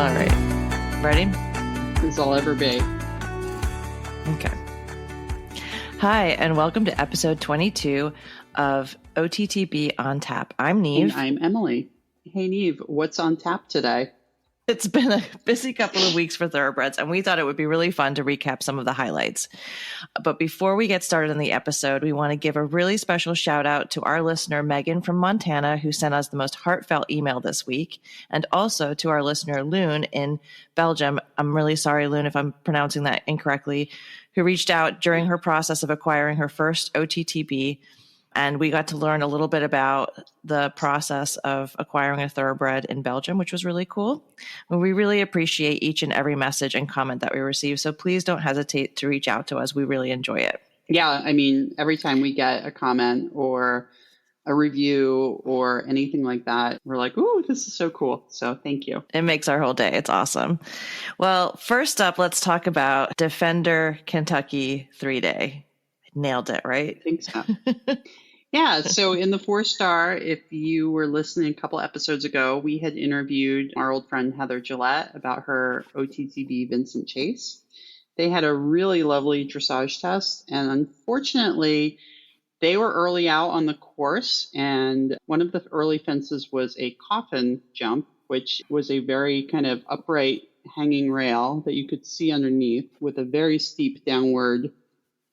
All right. Ready? As I'll ever be. Okay. Hi, and welcome to episode 22 of OTTB on Tap. I'm Niamh. And I'm Emily. Hey, Niamh, what's on tap today? It's been a busy couple of weeks for Thoroughbreds, and we thought it would be really fun to recap some of the highlights. But before we get started on the episode, we want to give a really special shout out to our listener, Meghan from Montana, who sent us the most heartfelt email this week, and also to our listener, Loon in Belgium. I'm really sorry, Loon, if I'm pronouncing that incorrectly, who reached out during her process of acquiring her first OTTB. And we got to learn a little bit about the process of acquiring a thoroughbred in Belgium, which was really cool. And we really appreciate each and every message and comment that we receive. So please don't hesitate to reach out to us. We really enjoy it. Yeah, I mean, every time we get a comment or a review or anything like that, we're like, ooh, this is so cool. So thank you. It makes our whole day. It's awesome. Well, first up, let's talk about Defender Kentucky 3-Day. Nailed it, right? I think so. Yeah. So in the 4-star, if you were listening a couple episodes ago, we had interviewed our old friend Heather Gillette about her OTTB Vincent Chase. They had a really lovely dressage test, and unfortunately, they were early out on the course, and one of the early fences was a coffin jump, which was a very kind of upright hanging rail that you could see underneath with a very steep downward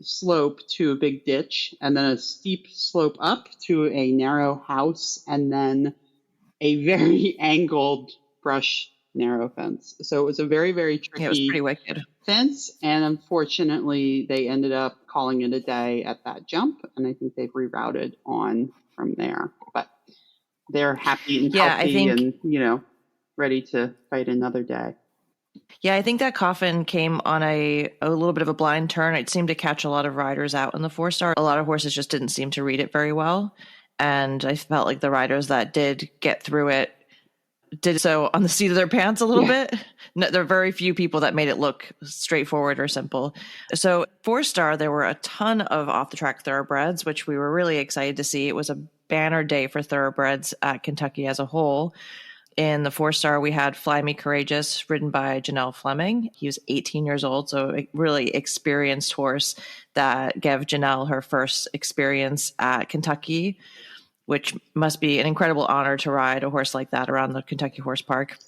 slope to a big ditch, and then a steep slope up to a narrow house, and then a very angled brush narrow fence. So it was a very, very tricky It was pretty wicked fence, and unfortunately they ended up calling it a day at that jump, and I think they've rerouted on from there. But they're happy and healthy and, you know, ready to fight another day. Yeah, I think that coffin came on a little bit of a blind turn. It seemed to catch a lot of riders out in the 4-star. A lot of horses just didn't seem to read it very well. And I felt like the riders that did get through it did so on the seat of their pants a little bit. No, there are very few people that made it look straightforward or simple. So 4-star, there were a ton of off-the-track thoroughbreds, which we were really excited to see. It was a banner day for thoroughbreds at Kentucky as a whole. In the 4-star, we had Fly Me Courageous, ridden by Janelle Fleming. He was 18 years old, so a really experienced horse that gave Janelle her first experience at Kentucky, which must be an incredible honor to ride a horse like that around the Kentucky Horse Park.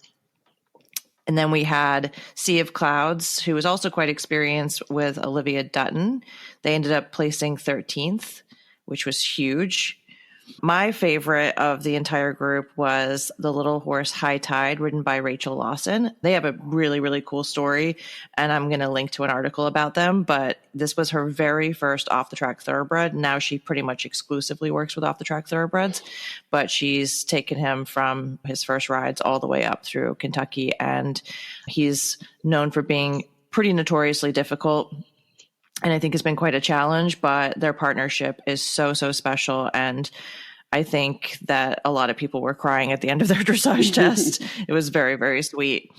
And then we had Sea of Clouds, who was also quite experienced with Olivia Dutton. They ended up placing 13th, which was huge. My favorite of the entire group was the little horse High Tide, ridden by Rachel Lawson. They have a really, really cool story, and I'm going to link to an article about them. But this was her very first off-the-track thoroughbred. Now she pretty much exclusively works with off-the-track thoroughbreds, but she's taken him from his first rides all the way up through Kentucky, and he's known for being pretty notoriously difficult. And I think it's been quite a challenge, but their partnership is so, so special. And I think that a lot of people were crying at the end of their dressage test. It was very, very sweet.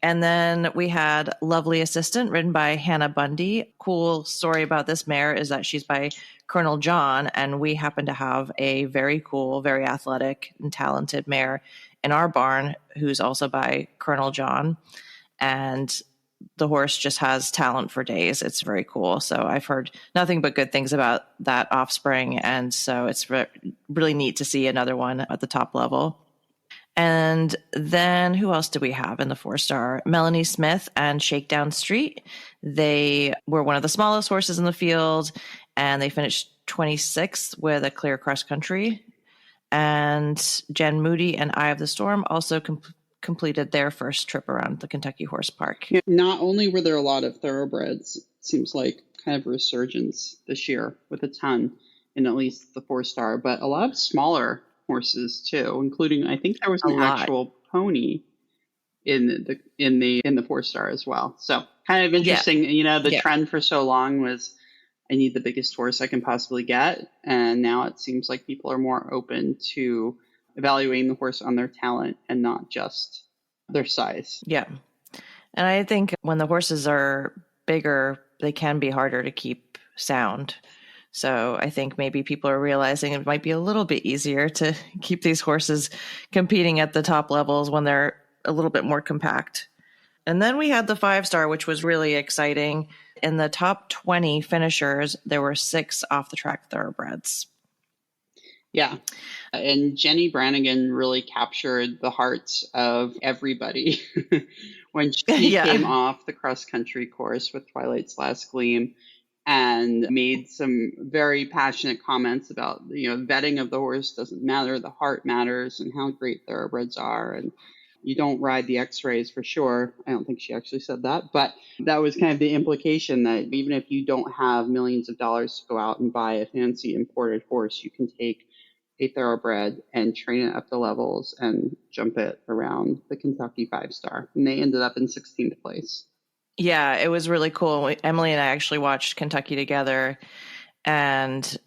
And then we had Lovely Assistant, ridden by Hannah Bundy. Cool story about this mare is that she's by Colonel John, and we happen to have a very cool, very athletic and talented mare in our barn who's also by Colonel John. And the horse just has talent for days. It's very cool. So I've heard nothing but good things about that offspring. And so it's really neat to see another one at the top level. And then who else do we have in the 4-star? Melanie Smith and Shakedown Street. They were one of the smallest horses in the field, and they finished 26th with a clear cross country. And Jen Moody and Eye of the Storm also completed their first trip around the Kentucky Horse Park. Not only were there a lot of thoroughbreds, it seems like kind of a resurgence this year with a ton in at least the 4-star, but a lot of smaller horses too, including I think there was an actual pony in the 4-star as well. So kind of interesting. You know, the trend for so long was I need the biggest horse I can possibly get, and now it seems like people are more open to evaluating the horse on their talent and not just their size. Yeah. And I think when the horses are bigger, they can be harder to keep sound. So I think maybe people are realizing it might be a little bit easier to keep these horses competing at the top levels when they're a little bit more compact. And then we had the 5-star, which was really exciting. In the top 20 finishers, there were 6 off-the-track thoroughbreds. Yeah. And Jenny Brannigan really captured the hearts of everybody when she came off the cross-country course with Twilight's Last Gleam and made some very passionate comments about, vetting of the horse doesn't matter, the heart matters, and how great thoroughbreds are. And you don't ride the X-rays for sure. I don't think she actually said that, but that was kind of the implication that even if you don't have millions of dollars to go out and buy a fancy imported horse, you can take a thoroughbred and train it up the levels and jump it around the Kentucky 5-star. And they ended up in 16th place. Yeah, it was really cool. Emily and I actually watched Kentucky together, and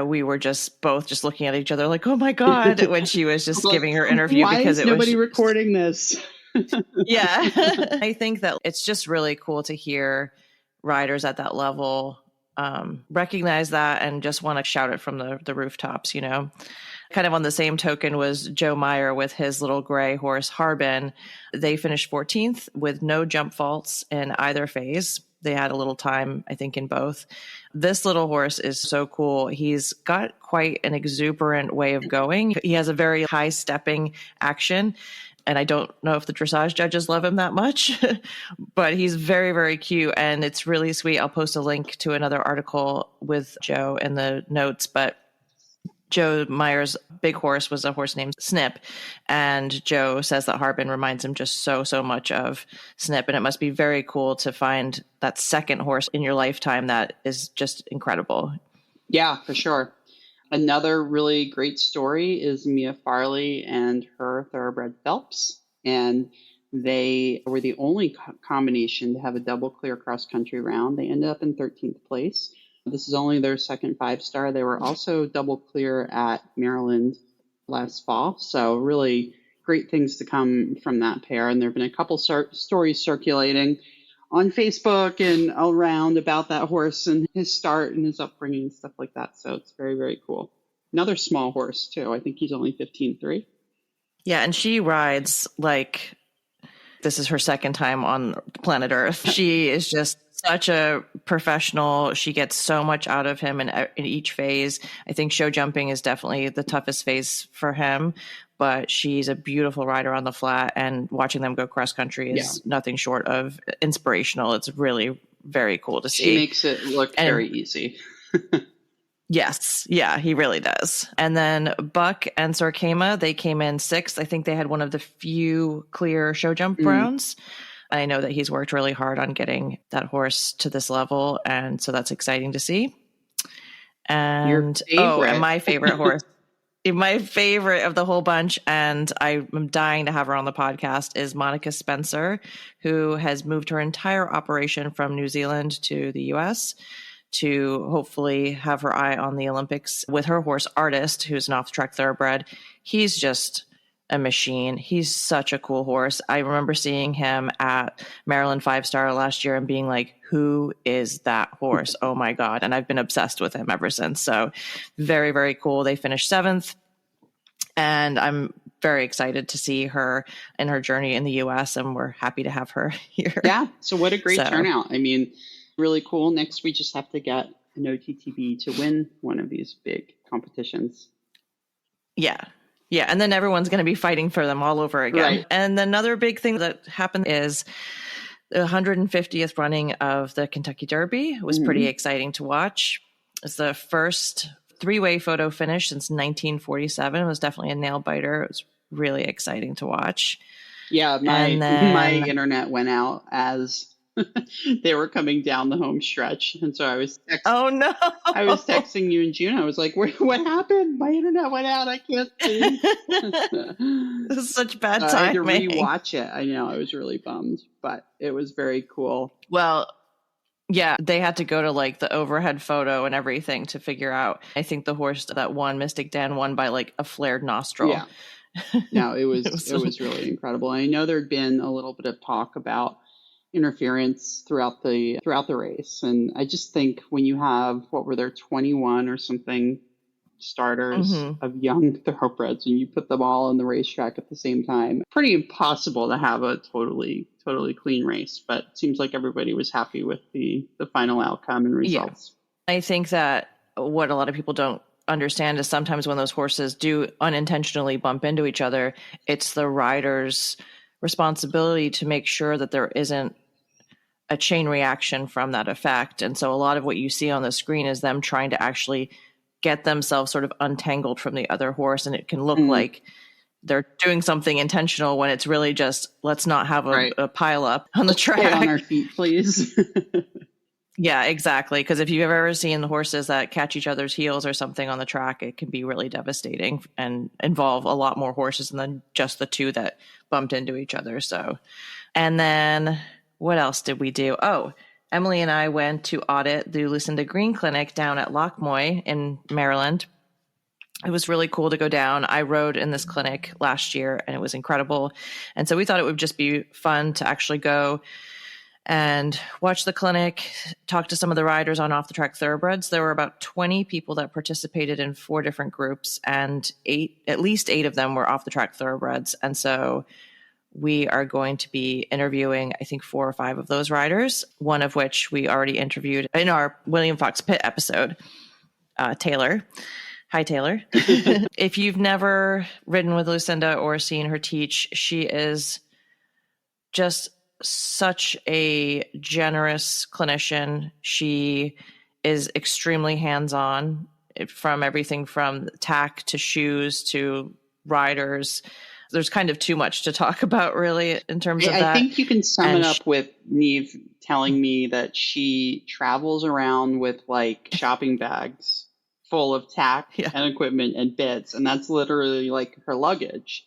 we were both just looking at each other like, oh my God, when she was just giving her interview. Why because is nobody recording this? Yeah. I think that it's just really cool to hear riders at that level recognize that and just want to shout it from the rooftops, Kind of on the same token was Joe Meyer with his little gray horse, Harbin. They finished 14th with no jump faults in either phase. They had a little time, I think, in both. This little horse is so cool. He's got quite an exuberant way of going. He has a very high stepping action. And I don't know if the dressage judges love him that much, but he's very, very cute. And it's really sweet. I'll post a link to another article with Joe in the notes. But Joe Meyer's big horse was a horse named Snip. And Joe says that Harbin reminds him just so much of Snip. And it must be very cool to find that second horse in your lifetime that is just incredible. Yeah, for sure. Another really great story is Mia Farley and her thoroughbred Phelps. And they were the only combination to have a double clear cross-country round. They ended up in 13th place. This is only their second 5-star. They were also double clear at Maryland last fall. So really great things to come from that pair. And there have been a couple stories circulating on Facebook and around about that horse and his start and his upbringing and stuff like that. So it's very, very cool. Another small horse, too. I think he's only 15.3. Yeah, and she rides like this is her second time on planet Earth. She is just such a professional. She gets so much out of him in each phase. I think show jumping is definitely the toughest phase for him, but she's a beautiful rider on the flat, and watching them go cross country is nothing short of inspirational. It's really very cool to see. She makes it look very easy. Yes. Yeah, he really does. And then Buck and Sorkema, they came in 6th. I think they had one of the few clear show jump rounds. I know that he's worked really hard on getting that horse to this level, and so that's exciting to see. And and my favorite horse, my favorite of the whole bunch, and I'm dying to have her on the podcast, is Monica Spencer, who has moved her entire operation from New Zealand to the US to hopefully have her eye on the Olympics with her horse Artist, who's an off-track thoroughbred. He's just a machine. He's such a cool horse. I remember seeing him at Maryland 5-star last year and being like, who is that horse? Oh my God. And I've been obsessed with him ever since. So very, very cool. They finished 7th. And I'm very excited to see her in her journey in the US, and we're happy to have her here. Yeah. So what a great turnout. I mean, really cool. Next, we just have to get an OTTB to win one of these big competitions. Yeah. Yeah. And then everyone's going to be fighting for them all over again. Right. And another big thing that happened is the 150th running of the Kentucky Derby. It was pretty exciting to watch. It's the first 3-way photo finish since 1947. It was definitely a nail biter. It was really exciting to watch. Yeah. My internet went out as they were coming down the home stretch. And so I was I was texting you in June. I was like, what happened? My internet went out. I can't see. This is such bad timing. I had to rewatch it. I know. I was really bummed, but it was very cool. Well, yeah, they had to go to like the overhead photo and everything to figure out. I think the horse that won, Mystic Dan, won by like a flared nostril. Yeah. No, it was really incredible. I know there'd been a little bit of talk about interference throughout the race, and I just think when you have 21 or something starters of young thoroughbreds and you put them all on the racetrack at the same time. Pretty impossible to have a totally clean race, but it seems like everybody was happy with the final outcome and results. Yeah. I think that what a lot of people don't understand is sometimes when those horses do unintentionally bump into each other, it's the rider's responsibility to make sure that there isn't a chain reaction from that effect. And so a lot of what you see on the screen is them trying to actually get themselves sort of untangled from the other horse. And it can look like they're doing something intentional when it's really just, let's not have a pile up on the track. Stay on our feet, please. Yeah, exactly. Because if you've ever seen the horses that catch each other's heels or something on the track, it can be really devastating and involve a lot more horses than just the two that bumped into each other. So, and then what else did we do? Oh, Emily and I went to audit the Lucinda Green clinic down at Lochmoy in Maryland. It was really cool to go down. I rode in this clinic last year and it was incredible. And so we thought it would just be fun to actually go and watch the clinic, talk to some of the riders on off-the-track thoroughbreds. There were about 20 people that participated in 4 different groups, and at least 8 of them were off-the-track thoroughbreds. And so we are going to be interviewing, I think, 4 or 5 of those riders, one of which we already interviewed in our William Fox-Pitt episode, Taylor. Hi, Taylor. If you've never ridden with Lucinda or seen her teach, she is just such a generous clinician. She is extremely hands-on from everything from tack to shoes to riders. There's kind of too much to talk about, really, in terms of that. I think you can sum it up with Niamh telling me that she travels around with like shopping bags full of tack and equipment and bits, and that's literally like her luggage.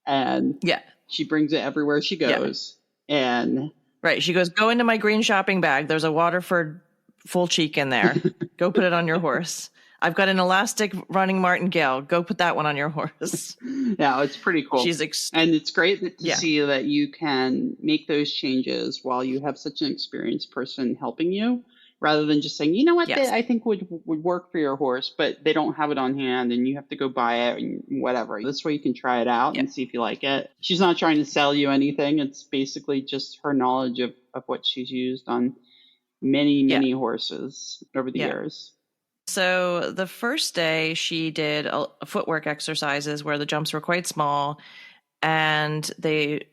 And she brings it everywhere she goes. And she goes, go into my green shopping bag. There's a Waterford full cheek in there. Go put it on your horse. I've got an elastic running martingale. Go put that one on your horse. Yeah, it's pretty cool. And it's great to see that you can make those changes while you have such an experienced person helping you, rather than just saying, you know what, I think would work for your horse, but they don't have it on hand and you have to go buy it and whatever. This way you can try it out and see if you like it. She's not trying to sell you anything. It's basically just her knowledge of what she's used on many horses over the years. So the first day she did footwork exercises where the jumps were quite small, and they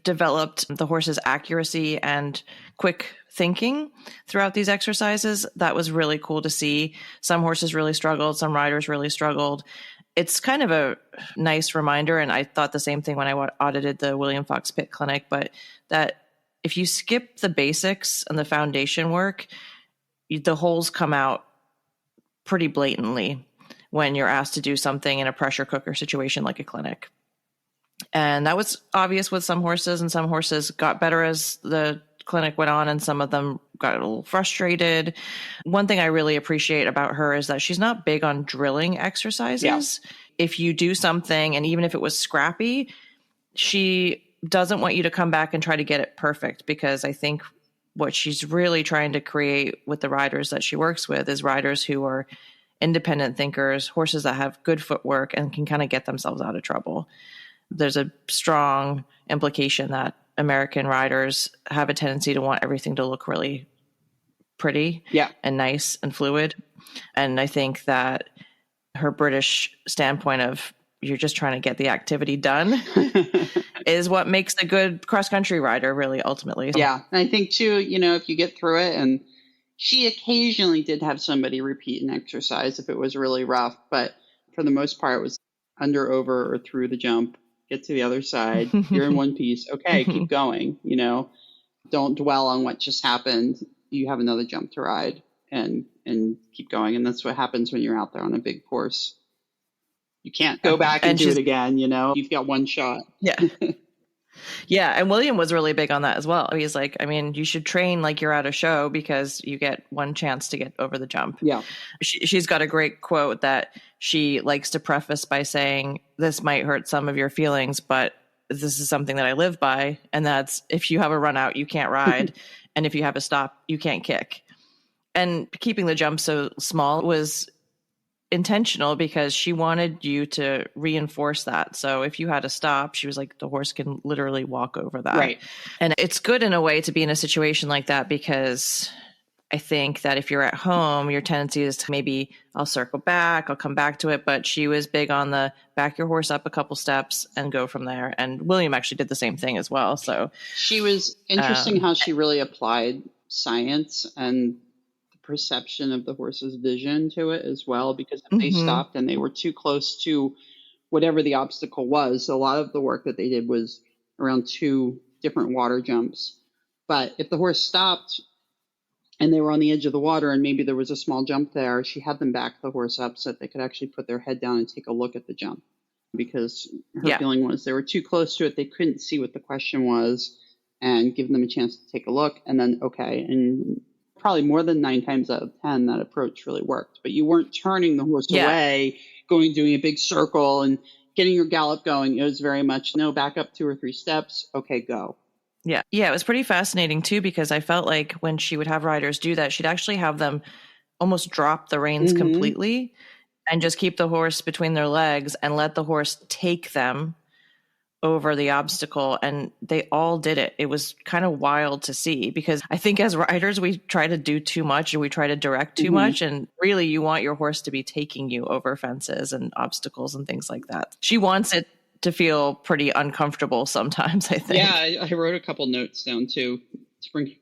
developed the horse's accuracy and quick thinking throughout these exercises. That was really cool to see. Some horses really struggled. Some riders really struggled. It's kind of a nice reminder, and I thought the same thing when I audited the William Fox-Pitt clinic, but that if you skip the basics and the foundation work, the holes come out pretty blatantly when you're asked to do something in a pressure cooker situation like a clinic. And that was obvious with some horses, and some horses got better as the clinic went on, and some of them got a little frustrated. One thing I really appreciate about her is that she's not big on drilling exercises. Yeah. If you do something, and even if it was scrappy, she doesn't want you to come back and try to get it perfect, because I think what she's really trying to create with the riders that she works with is riders who are independent thinkers, horses that have good footwork and can kind of get themselves out of trouble. There's a strong implication that American riders have a tendency to want everything to look really pretty and nice and fluid. And I think that her British standpoint of you're just trying to get the activity done is what makes a good cross-country rider, really, ultimately. Yeah. And I think, too, if you get through it, and she occasionally did have somebody repeat an exercise if it was really rough, but for the most part, it was under, over, or through the jump. Get to the other side. You're in one piece. Okay, keep going. Don't dwell on what just happened. You have another jump to ride and keep going. And that's what happens when you're out there on a big course. You can't go back and do it again. You've got one shot. Yeah. Yeah. And William was really big on that as well. He's like, you should train like you're at a show because you get one chance to get over the jump. Yeah. She's got a great quote that she likes to preface by saying, this might hurt some of your feelings, but this is something that I live by. And that's, if you have a run out, you can't ride. And if you have a stop, you can't kick. And keeping the jump so small was intentional because she wanted you to reinforce that. So if you had to stop, she was like, the horse can literally walk over that. Right. And it's good in a way to be in a situation like that, because I think that if you're at home, your tendency is to maybe I'll circle back, I'll come back to it. But she was big on the back your horse up a couple steps and go from there. And William actually did the same thing as well. So she was interesting how she really applied science and the perception of the horse's vision to it as well, because if they stopped and they were too close to whatever the obstacle was, a lot of the work that they did was around 2 different water jumps. But if the horse stopped and they were on the edge of the water and maybe there was a small jump there, she had them back the horse up so that they could actually put their head down and take a look at the jump. Because her feeling was they were too close to it. They couldn't see what the question was and give them a chance to take a look. And then, okay. And probably more than 9 times out of 10, that approach really worked. But you weren't turning the horse away, doing a big circle and getting your gallop going. It was very much, no, back up 2 or 3 steps. Okay, go. Yeah. It was pretty fascinating too, because I felt like when she would have riders do that, she'd actually have them almost drop the reins completely and just keep the horse between their legs and let the horse take them over the obstacle. And they all did it. It was kind of wild to see, because I think as riders, we try to do too much and we try to direct too much. And really you want your horse to be taking you over fences and obstacles and things like that. She wants it to feel pretty uncomfortable sometimes, I think. Yeah, I wrote a couple notes down too to bring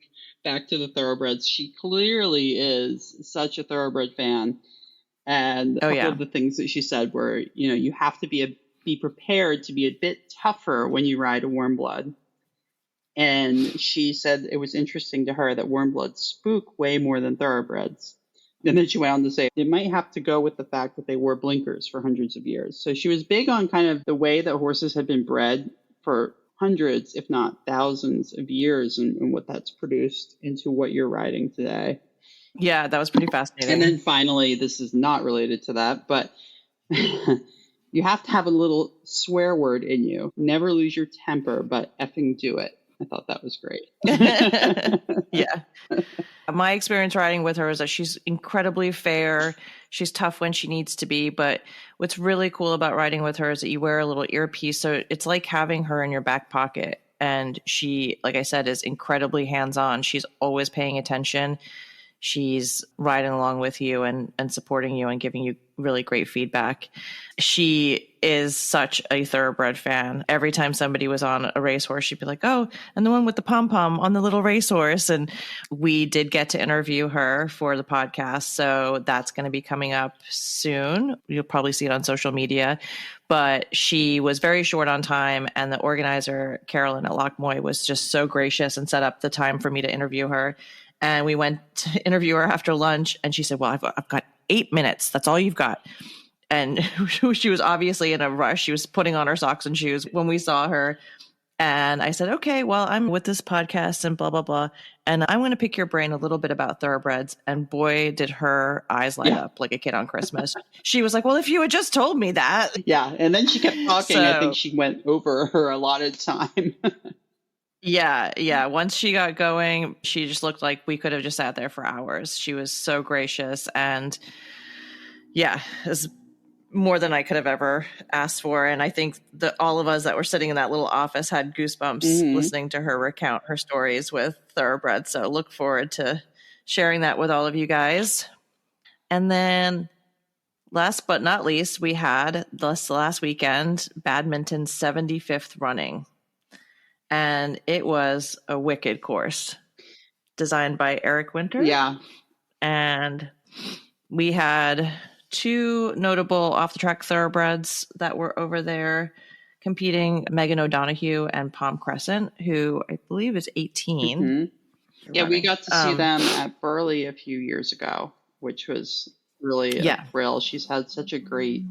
back to the thoroughbreds. She clearly is such a thoroughbred fan. And a couple of the things that she said were, you have to be prepared to be a bit tougher when you ride a warm blood. And she said it was interesting to her that warm bloods spook way more than thoroughbreds. And then she went on to say it might have to go with the fact that they wore blinkers for hundreds of years. So she was big on kind of the way that horses had been bred for hundreds, if not thousands of years, and what that's produced into what you're riding today. Yeah, that was pretty fascinating. And then finally, this is not related to that, but you have to have a little swear word in you. Never lose your temper, but effing do it. I thought that was great. Yeah. My experience riding with her is that she's incredibly fair. She's tough when she needs to be. But what's really cool about riding with her is that you wear a little earpiece. So it's like having her in your back pocket. And she, like I said, is incredibly hands-on. She's always paying attention. She's riding along with you and supporting you and giving you really great feedback. She is such a thoroughbred fan. Every time somebody was on a racehorse, she'd be like, oh, and the one with the pom-pom on the little racehorse. And we did get to interview her for the podcast. So that's going to be coming up soon. You'll probably see it on social media. But she was very short on time. And the organizer, Carolyn at Lochmoy, was just so gracious and set up the time for me to interview her. And we went to interview her after lunch, and she said, well, I've got 8 minutes. That's all you've got. And she was obviously in a rush. She was putting on her socks and shoes when we saw her. And I said, okay, well, I'm with this podcast and blah, blah, blah. And I'm going to pick your brain a little bit about thoroughbreds. And boy, did her eyes light up like a kid on Christmas. She was like, well, if you had just told me that. Yeah. And then she kept talking. I think she went over her allotted time. Yeah. Once she got going, she just looked like we could have just sat there for hours. She was so gracious. And yeah, it was more than I could have ever asked for. And I think that all of us that were sitting in that little office had goosebumps listening to her recount her stories with thoroughbreds. So look forward to sharing that with all of you guys. And then last but not least, we had this last weekend, Badminton's 75th running. And it was a wicked course designed by Eric Winter. Yeah. And we had 2 notable off-the-track thoroughbreds that were over there competing, Meghan O'Donoghue and Palm Crescent, who I believe is 18. Yeah, we got to see them at Burley a few years ago, which was really a thrill. She's had such a great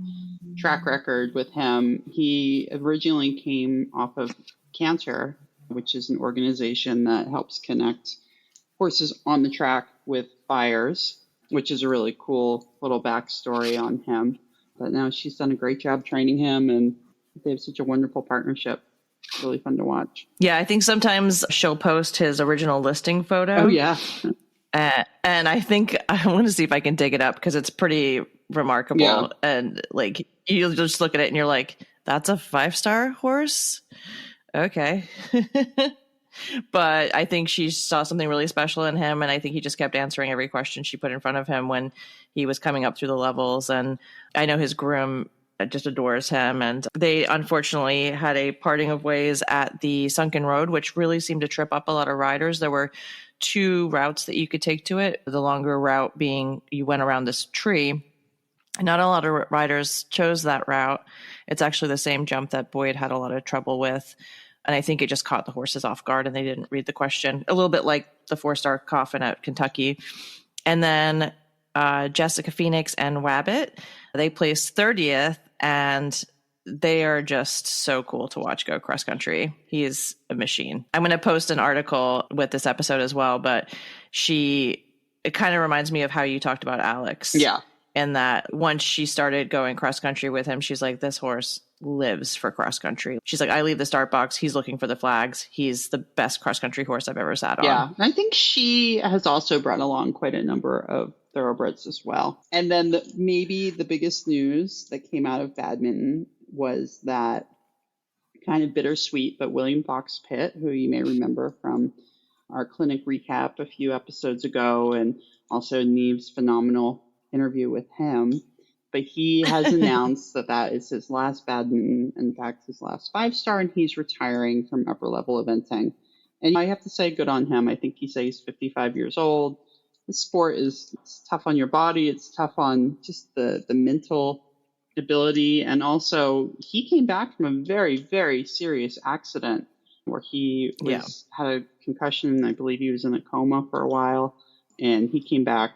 track record with him. He originally came off of Canter, which is an organization that helps connect horses on the track with buyers, which is a really cool little backstory on him. But now she's done a great job training him, and they have such a wonderful partnership. It's really fun to watch. Yeah, I think sometimes she'll post his original listing photo. Oh, yeah. And I think I want to see if I can dig it up because it's pretty remarkable. Yeah. And like, you just look at it and you're like, that's a 5-star horse? Okay. But I think she saw something really special in him, and I think he just kept answering every question she put in front of him when he was coming up through the levels. And I know his groom just adores him, and they unfortunately had a parting of ways at the Sunken Road, which really seemed to trip up a lot of riders. There were 2 routes that you could take to it, the longer route being you went around this tree. Not a lot of riders chose that route. It's actually the same jump that Boyd had a lot of trouble with. And I think it just caught the horses off guard and they didn't read the question. A little bit like the 4-star Coffin at Kentucky. And then Jessica Phoenix and Wabbit, they placed 30th, and they are just so cool to watch go cross country. He is a machine. I'm going to post an article with this episode as well, but it kind of reminds me of how you talked about Alex. Yeah. And that once she started going cross country with him, she's like, this horse lives for cross country. She's like, I leave the start box. He's looking for the flags. He's the best cross country horse I've ever sat on. Yeah. I think she has also brought along quite a number of thoroughbreds as well. And then maybe the biggest news that came out of badminton was that, kind of bittersweet, but William Fox-Pitt, who you may remember from our clinic recap a few episodes ago, and also Niamh's phenomenal interview with him. But he has announced that is his last badminton, in fact, his last 5-star, and he's retiring from upper level eventing. And I have to say, good on him. I think he says he's 55 years old. The sport it's tough on your body. It's tough on just the mental stability. And also, he came back from a very, very serious accident where he had a concussion. I believe he was in a coma for a while, and he came back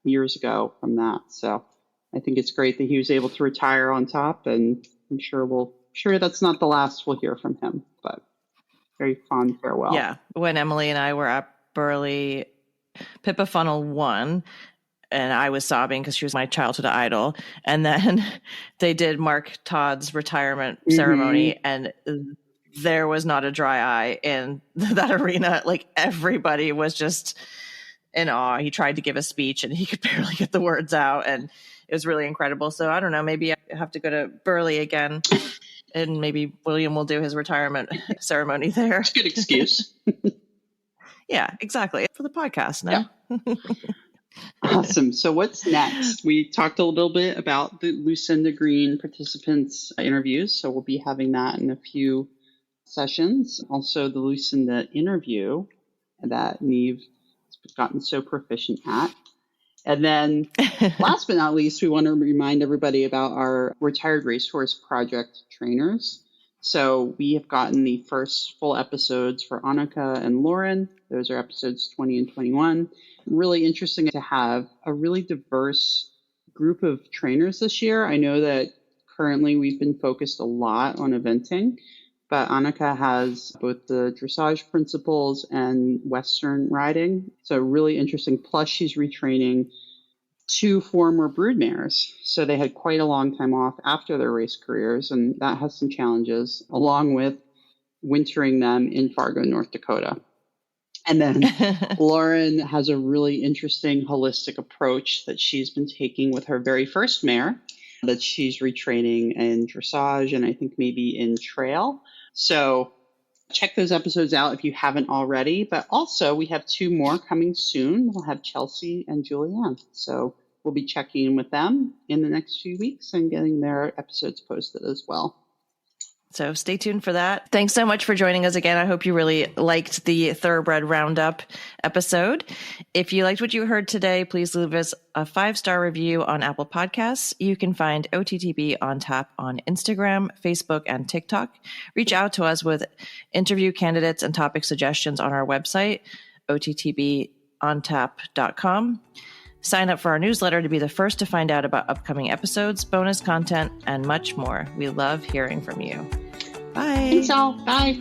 years ago from that. So I think it's great that he was able to retire on top, and I'm sure that's not the last we'll hear from him, but very fond farewell. Yeah. When Emily and I were at Burley, Pippa Funnel won, and I was sobbing because she was my childhood idol. And then they did Mark Todd's retirement ceremony, and there was not a dry eye in that arena. Like, everybody was just in awe. He tried to give a speech and he could barely get the words out, and it was really incredible. So I don't know, maybe I have to go to Burley again, and maybe William will do his retirement ceremony there. It's a good excuse. Yeah, exactly. For the podcast now. Yeah. Awesome. So what's next? We talked a little bit about the Lucinda Green participants interviews. So we'll be having that in a few sessions. Also the Lucinda interview that Niamh has gotten so proficient at. And then last but not least, we want to remind everybody about our Retired Racehorse Project trainers. So we have gotten the first full episodes for Annika and Lauren. Those are episodes 20 and 21. Really interesting to have a really diverse group of trainers this year. I know that currently we've been focused a lot on eventing, but Annika has both the dressage principles and Western riding. So really interesting. Plus she's retraining 2 former broodmares. So they had quite a long time off after their race careers, and that has some challenges, along with wintering them in Fargo, North Dakota. And then Lauren has a really interesting holistic approach that she's been taking with her very first mare that she's retraining in dressage and I think maybe in trail. So check those episodes out if you haven't already. But also we have 2 more coming soon. We'll have Chelsey and Julianne. So we'll be checking in with them in the next few weeks and getting their episodes posted as well. So stay tuned for that. Thanks so much for joining us again. I hope you really liked the Thoroughbred Round Up episode. If you liked what you heard today, please leave us a 5-star review on Apple Podcasts. You can find OTTB on tap on Instagram, Facebook, and TikTok. Reach out to us with interview candidates and topic suggestions on our website, OTTBontap.com. Sign up for our newsletter to be the first to find out about upcoming episodes, bonus content, and much more. We love hearing from you. Bye. Thanks all. Bye.